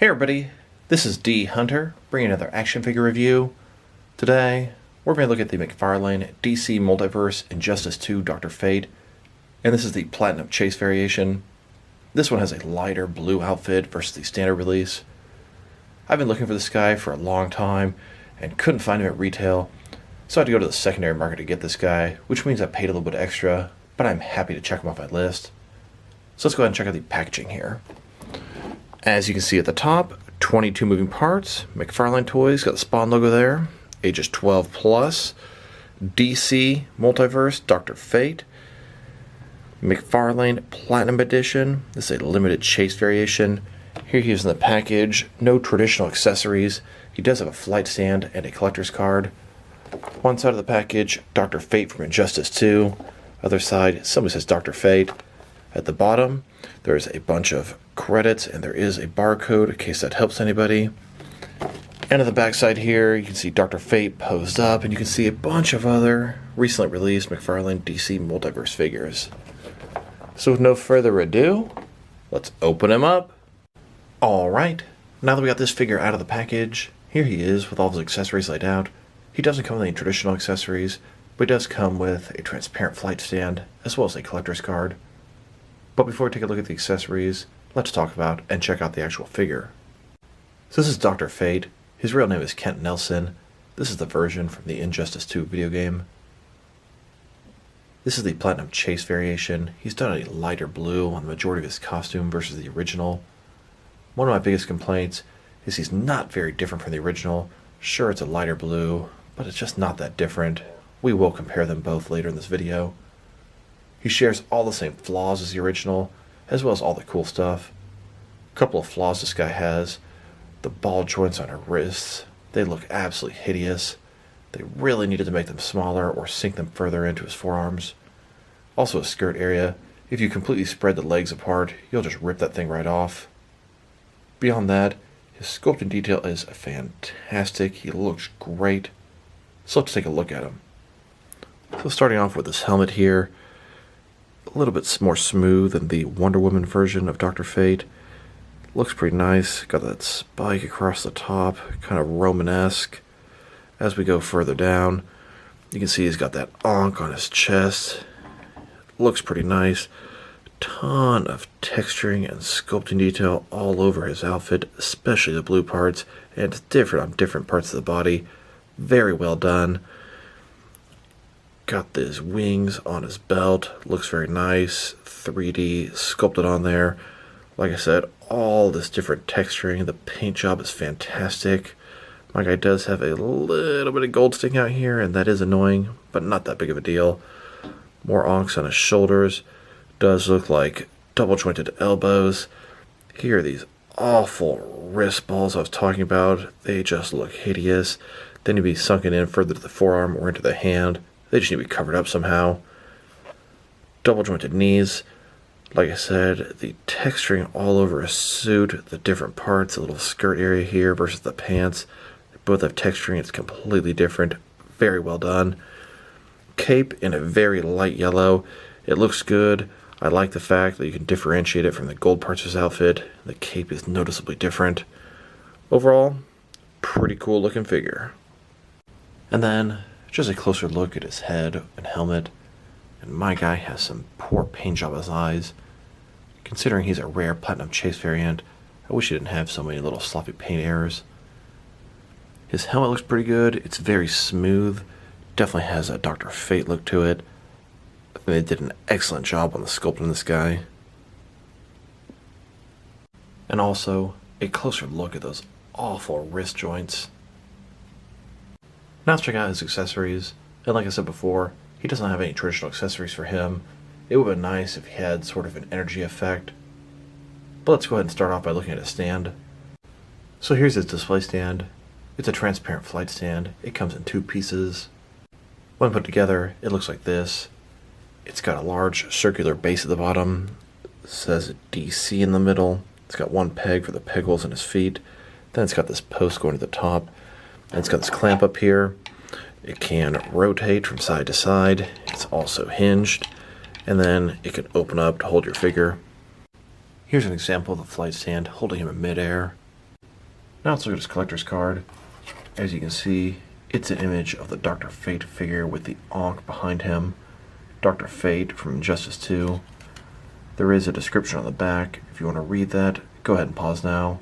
Hey everybody, this is D Hunter, bringing another action figure review. Today, we're going to look at the McFarlane DC Multiverse Injustice 2 Dr. Fate, and this is the Platinum Chase variation. This one has a lighter blue outfit versus the standard release. I've been looking for this guy for a long time and couldn't find him at retail, so I had to go to the secondary market to get this guy, which means I paid a little bit extra, but I'm happy to check him off my list. So let's go ahead and check out the packaging here. As you can see at the top, 22 moving parts, McFarlane Toys, got the Spawn logo there, ages 12 plus, DC Multiverse, Dr. Fate, McFarlane Platinum Edition, this is a limited chase variation. Here he is in the package, no traditional accessories, he does have a flight stand and a collector's card. One side of the package, Dr. Fate from Injustice 2, other side, somebody says Dr. Fate. At the bottom, there's a bunch of credits, and there is a barcode in case that helps anybody. And at the back side here, you can see Dr. Fate posed up, and you can see a bunch of other recently released McFarlane DC Multiverse figures. So with no further ado, let's open him up. Alright, now that we got this figure out of the package, here he is with all of his accessories laid out. He doesn't come with any traditional accessories, but he does come with a transparent flight stand, as well as a collector's card. But before we take a look at the accessories, let's talk about and check out the actual figure. So this is Dr. Fate. His real name is Kent Nelson. This is the version from the Injustice 2 video game. This is the Platinum Chase variation. He's done a lighter blue on the majority of his costume versus the original. One of my biggest complaints is he's not very different from the original. Sure, it's a lighter blue, but it's just not that different. We will compare them both later in this video. He shares all the same flaws as the original, as well as all the cool stuff. A couple of flaws this guy has. The ball joints on her wrists, they look absolutely hideous. They really needed to make them smaller or sink them further into his forearms. Also a skirt area, if you completely spread the legs apart, you'll just rip that thing right off. Beyond that, his sculpt and detail is fantastic. He looks great. So let's take a look at him. So starting off with this helmet here, a little bit more smooth than the Wonder Woman version of Dr. Fate. Looks pretty nice. Got that spike across the top, kind of Romanesque. As we go further down, you can see he's got that ankh on his chest. Looks pretty nice. Ton of texturing and sculpting detail all over his outfit, especially the blue parts, and it's different on different parts of the body. Very well done. Got his wings on his belt, looks very nice, 3D sculpted on there. Like I said, all this different texturing, the paint job is fantastic. My guy does have a little bit of gold sticking out here, and that is annoying, but not that big of a deal. More onks on his shoulders, does look like double jointed elbows. Here are these awful wrist balls I was talking about, they just look hideous. They need to be sunken in further to the forearm or into the hand. They just need to be covered up somehow. Double jointed knees. Like I said, the texturing all over his suit, the different parts, the little skirt area here versus the pants. They both have texturing, it's completely different. Very well done. Cape in a very light yellow. It looks good. I like the fact that you can differentiate it from the gold parts of his outfit. The cape is noticeably different. Overall, pretty cool looking figure. And then, just a closer look at his head and helmet, and my guy has some poor paint job on his eyes. Considering he's a rare Platinum Chase variant, I wish he didn't have so many little sloppy paint errors. His helmet looks pretty good, it's very smooth, definitely has a Dr. Fate look to it. I think they did an excellent job on the sculpt on this guy. And also, a closer look at those awful wrist joints. Now let's check out his accessories, and like I said before, he doesn't have any traditional accessories for him. It would have been nice if he had sort of an energy effect. But let's go ahead and start off by looking at his stand. So here's his display stand. It's a transparent flight stand. It comes in two pieces. When put together, it looks like this. It's got a large circular base at the bottom. It says DC in the middle. It's got one peg for the peg holes in his feet. Then it's got this post going to the top. And it's got this clamp up here. It can rotate from side to side. It's also hinged. And then it can open up to hold your figure. Here's an example of the flight stand holding him in midair. Now let's look at his collector's card. As you can see, it's an image of the Dr. Fate figure with the Ankh behind him. Dr. Fate from Injustice 2. There is a description on the back. If you want to read that, go ahead and pause now.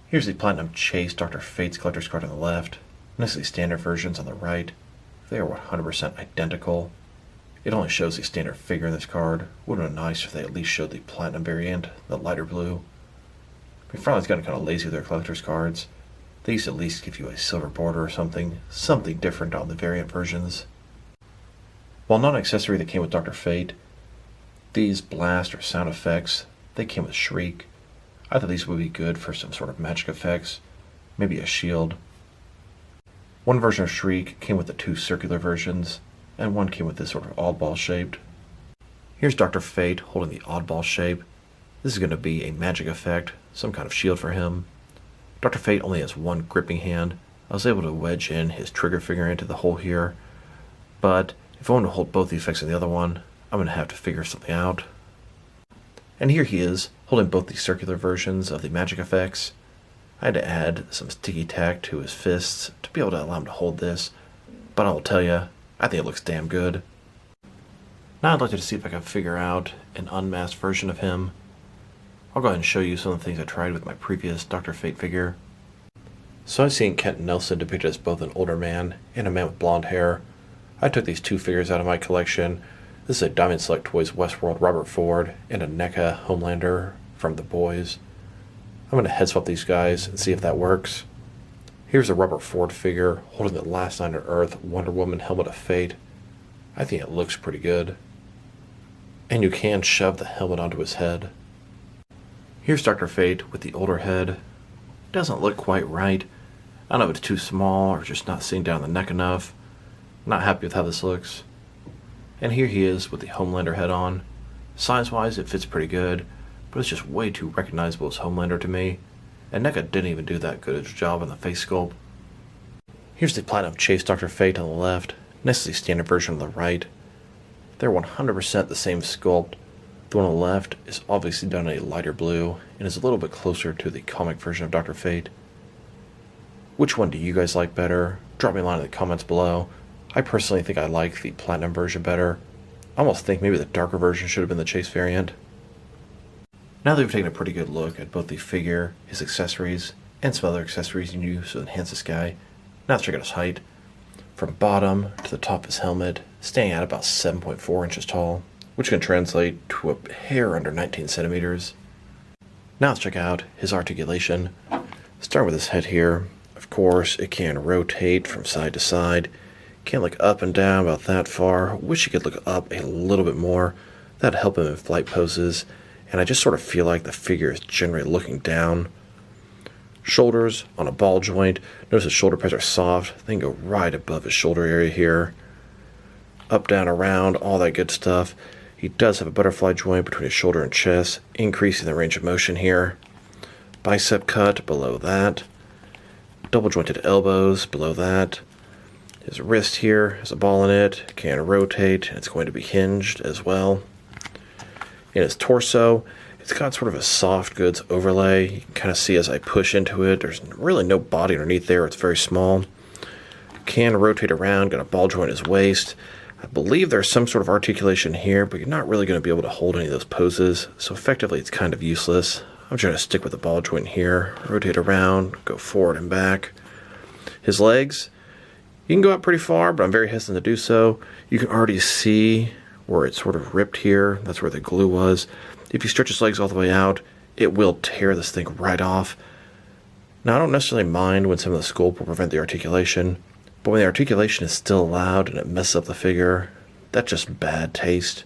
Here's the Platinum Chase Dr. Fate's collector's card on the left. Nicely standard versions on the right. They are 100% identical. It only shows the standard figure in this card. Would have been nice if they at least showed the Platinum variant, the lighter blue. McFarlane's gotten kind of lazy with their collector's cards. They used to at least give you a silver border or something different on the variant versions. While not an accessory that came with Dr. Fate, these blast or sound effects, they came with Shriek. I thought these would be good for some sort of magic effects, maybe a shield. One version of Shriek came with the two circular versions, and one came with this sort of oddball shaped. Here's Dr. Fate holding the oddball shape. This is going to be a magic effect, some kind of shield for him. Dr. Fate only has one gripping hand. I was able to wedge in his trigger finger into the hole here, but if I want to hold both the effects in the other one, I'm going to have to figure something out. And here he is, holding both the circular versions of the magic effects. I had to add some sticky tack to his fists to be able to allow him to hold this, but I will tell you, I think it looks damn good. Now I'd like to see if I can figure out an unmasked version of him. I'll go ahead and show you some of the things I tried with my previous Dr. Fate figure. So I've seen Kent Nelson depicted as both an older man and a man with blonde hair. I took these two figures out of my collection. This is a Diamond Select Toys Westworld Robert Ford and a NECA Homelander from The Boys. I'm going to head swap these guys and see if that works. Here's a Robert Ford figure holding the Last Night on Earth Wonder Woman Helmet of Fate. I think it looks pretty good. And you can shove the helmet onto his head. Here's Dr. Fate with the older head. Doesn't look quite right. I don't know if it's too small or just not sitting down the neck enough. Not happy with how this looks. And here he is with the Homelander head on. Size-wise, it fits pretty good, but it's just way too recognizable as Homelander to me. And NECA didn't even do that good a job on the face sculpt. Here's the Platinum Chase Dr. Fate on the left. Nicely standard version on the right. They're 100% the same sculpt. The one on the left is obviously done in a lighter blue and is a little bit closer to the comic version of Dr. Fate. Which one do you guys like better? Drop me a line in the comments below. I personally think I like the Platinum version better. I almost think maybe the darker version should have been the Chase variant. Now that we've taken a pretty good look at both the figure, his accessories, and some other accessories you can use to enhance this guy, now let's check out his height. From bottom to the top of his helmet, staying at about 7.4 inches tall, which can translate to a hair under 19 centimeters. Now let's check out his articulation. Starting with his head here, of course it can rotate from side to side. Can't look up and down about that far. Wish you could look up a little bit more. That'd help him in flight poses. And I just sort of feel like the figure is generally looking down. Shoulders on a ball joint. Notice his shoulder pads are soft. They can go right above his shoulder area here. Up, down, around, all that good stuff. He does have a butterfly joint between his shoulder and chest, increasing the range of motion here. Bicep cut below that. Double jointed elbows below that. His wrist here has a ball in it, can rotate, and it's going to be hinged as well. In his torso, it's got sort of a soft goods overlay. You can kind of see as I push into it, there's really no body underneath there, it's very small. Can rotate around, got a ball joint in his waist. I believe there's some sort of articulation here, but you're not really going to be able to hold any of those poses, so effectively it's kind of useless. I'm trying to stick with the ball joint here, rotate around, go forward and back. His legs, you can go out pretty far, but I'm very hesitant to do so. You can already see where it's sort of ripped here. That's where the glue was. If you stretch his legs all the way out, it will tear this thing right off. Now, I don't necessarily mind when some of the sculpt will prevent the articulation, but when the articulation is still allowed and it messes up the figure, that's just bad taste.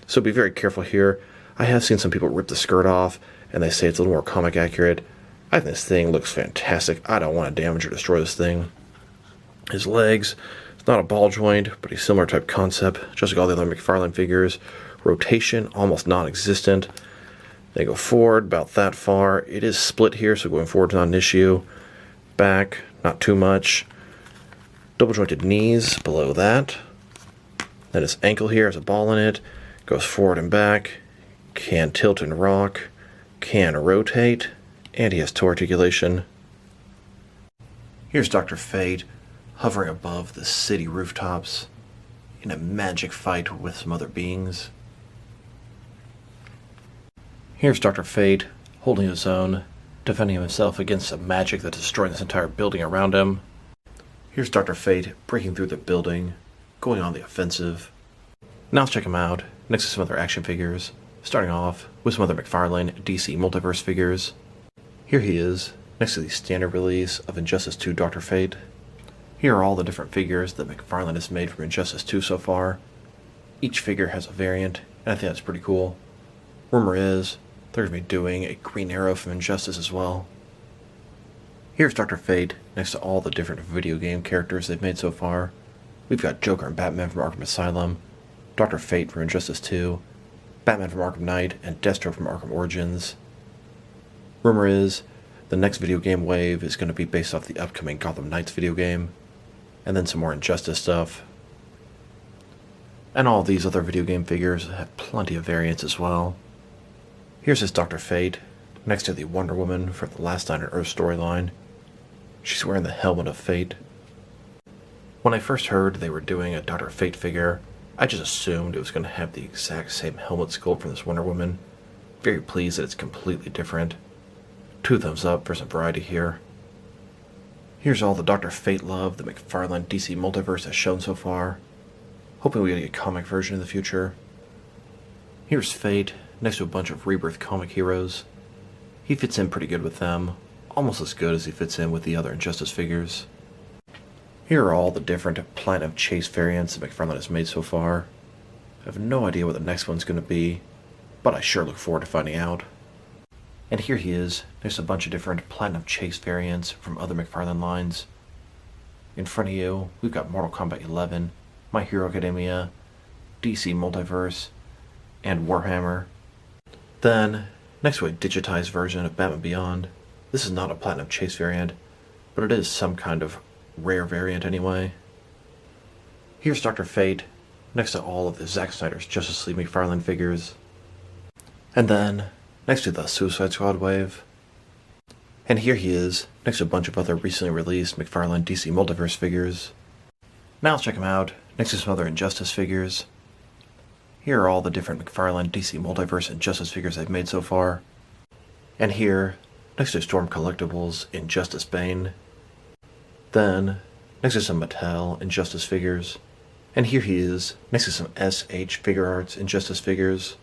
So be very careful here. I have seen some people rip the skirt off, and they say it's a little more comic accurate. I think this thing looks fantastic. I don't want to damage or destroy this thing. His legs, it's not a ball joint, but a similar type concept, just like all the other McFarlane figures. Rotation, almost non-existent. They go forward about that far. It is split here, so going forward is not an issue. Back, not too much. Double jointed knees below that. Then his ankle here has a ball in it. Goes forward and back. Can tilt and rock. can rotate, and he has toe articulation. Here's Dr. Fate hovering above the city rooftops in a magic fight with some other beings. Here's Dr. Fate holding his own, defending himself against some magic that's destroying this entire building around him. Here's Dr. Fate breaking through the building, going on the offensive. Now let's check him out next to some other action figures, starting off with some other McFarlane DC Multiverse figures. Here he is, next to the standard release of Injustice 2 Dr. Fate. Here are all the different figures that McFarlane has made from Injustice 2 so far. Each figure has a variant, and I think that's pretty cool. Rumor is they're going to be doing a Green Arrow from Injustice as well. Here's Dr. Fate next to all the different video game characters they've made so far. We've got Joker and Batman from Arkham Asylum, Dr. Fate from Injustice 2, Batman from Arkham Knight, and Deathstroke from Arkham Origins. Rumor is the next video game wave is going to be based off the upcoming Gotham Knights video game, and then some more Injustice stuff. And all these other video game figures have plenty of variants as well. Here's his Dr. Fate, next to the Wonder Woman from the Last Night on Earth storyline. She's wearing the helmet of fate. When I first heard they were doing a Dr. Fate figure, I just assumed it was going to have the exact same helmet sculpt from this Wonder Woman. Very pleased that it's completely different. 2 thumbs up for some variety here. Here's all the Dr. Fate love the McFarlane DC Multiverse has shown so far. Hoping we get a comic version in the future. Here's Fate, next to a bunch of Rebirth comic heroes. He fits in pretty good with them, almost as good as he fits in with the other Injustice figures. Here are all the different Platinum Chase variants that McFarlane has made so far. I have no idea what the next one's going to be, but I sure look forward to finding out. And here he is, there's a bunch of different Platinum Chase variants from other McFarlane lines. In front of you, we've got Mortal Kombat 11, My Hero Academia, DC Multiverse, and Warhammer. Then, next to a digitized version of Batman Beyond. This is not a Platinum Chase variant, but it is some kind of rare variant anyway. Here's Dr. Fate, next to all of the Zack Snyder's Justice League McFarlane figures. And then, next to the Suicide Squad wave. And here he is, next to a bunch of other recently released McFarlane DC Multiverse figures. Now let's check him out, next to some other Injustice figures. Here are all the different McFarlane DC Multiverse Injustice figures I've made so far. And here, next to Storm Collectibles Injustice Bane. Then, next to some Mattel Injustice figures. And here he is, next to some SH Figure Arts Injustice figures.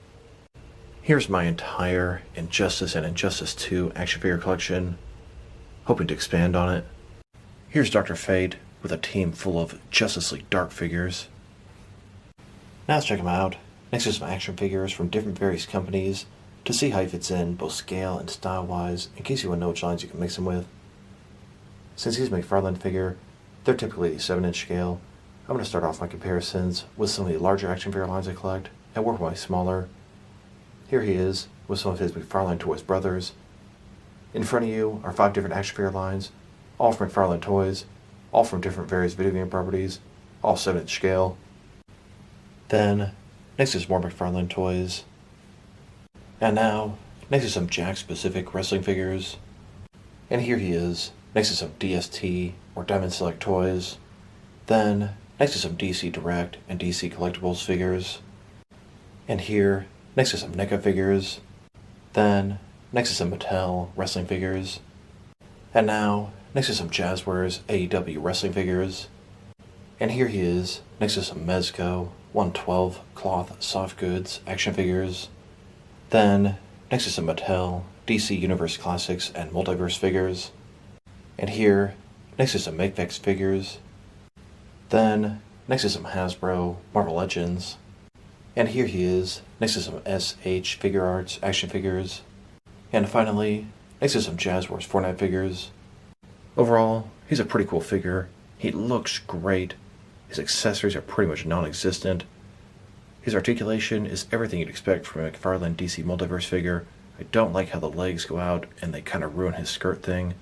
Here's my entire Injustice and Injustice 2 action figure collection, hoping to expand on it. Here's Dr. Fate with a team full of Justice League Dark figures. Now let's check him out, next to some action figures from different various companies, to see how he fits in both scale and style-wise, in case you want to know which lines you can mix him with. Since he's a McFarlane figure, they're typically the 7-inch scale. I'm going to start off my comparisons with some of the larger action figure lines I collect, and work my smaller. Here he is, with some of his McFarlane Toys brothers. In front of you are 5 different action figure lines, all from McFarlane Toys, all from different various video game properties, all 7-inch scale. Then, next is more McFarlane Toys. And now, next to some Jack-specific wrestling figures. And here he is, next to some DST or Diamond Select toys. Then, next to some DC Direct and DC Collectibles figures. And here, next to some NECA figures. Then, next to some Mattel wrestling figures. And now, next to some Jazzwares AEW wrestling figures. And here he is, next to some Mezco 112 cloth soft goods action figures. Then, next to some Mattel DC Universe Classics and Multiverse figures. And here, next to some Makevex figures. Then, next to some Hasbro Marvel Legends. And here he is, next to some SH Figure Arts action figures. And finally, next to some Jazzwares Fortnite figures. Overall, he's a pretty cool figure. He looks great. His accessories are pretty much non-existent. His articulation is everything you'd expect from a McFarlane DC Multiverse figure. I don't like how the legs go out and they kind of ruin his skirt thing.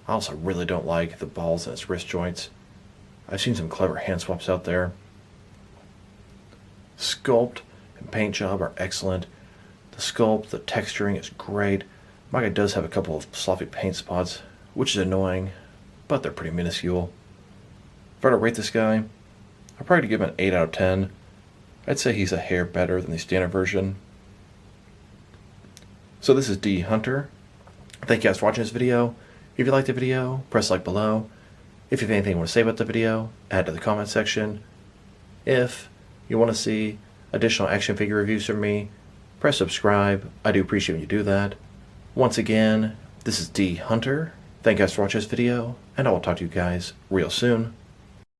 I also really don't like the balls in his wrist joints. I've seen some clever hand swaps out there. Sculpt and paint job are excellent. The sculpt, the texturing is great. My guy does have a couple of sloppy paint spots, which is annoying, but they're pretty minuscule. If I were to rate this guy, I'd probably give him an 8 out of 10. I'd say he's a hair better than the standard version. So this is D Hunter. Thank you guys for watching this video. If you liked the video, press like below. If you have anything you want to say about the video, add to the comment section. If you want to see additional action figure reviews from me, press subscribe. I do appreciate when you do that. Once again, this is D Hunter. Thank you guys for watching this video, and I will talk to you guys real soon.